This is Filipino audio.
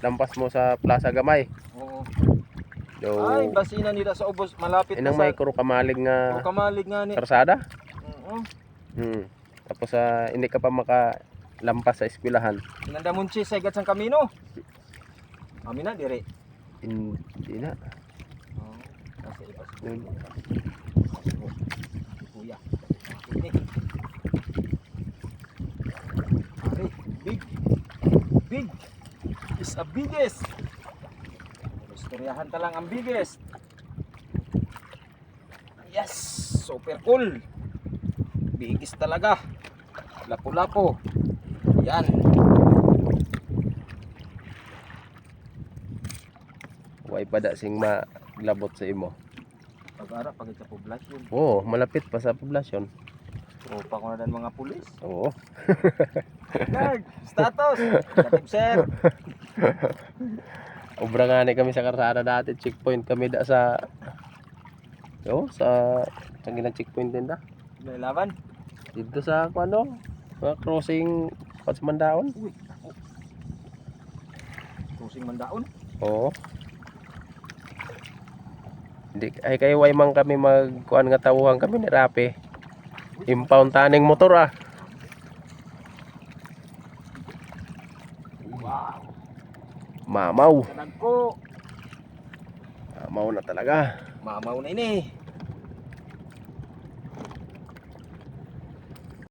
lampas mo sa Plaza Gamay. Oo. So, Ay, basina nila sa ubos. Malapit inang na may sa... kuro kamalig nga Kamalig nga ni. karsada. Oo. Tapos hindi ka pa makalampas sa eskwelahan. Inanda munchi sa igat sang kamino. Amin na, dire. Hindi na. Oo. Kasi iba sa Yun. kuya. Ini. Ari, big. Big. Is a biggest. Istoryahan talang ang biggest. Yes, super cool. Biggest talaga. Lapu-lapo. Yan. Way pada sing maglabot sa imo. Pag-ara, pag sa poblasyon. Oo, malapit pa sa poblasyon. Tropa ko na din mga pulis. Oo. Guard, status. Negative sir. Obra nga ni kami sa karsada dati, checkpoint kami da sa sa tangilan checkpoint din da. May laban. Dito sa ano, mga crossing Patsmandaon. Uy, ako. Cruising Mandaon. Oo. Hindi ay kayo way man kami magkuan nga tawuhan kami ni Rapi. Impound taning motor ah. Wow. Mamaw. Kanag ko. Mamaw na talaga. Mamaw na ini.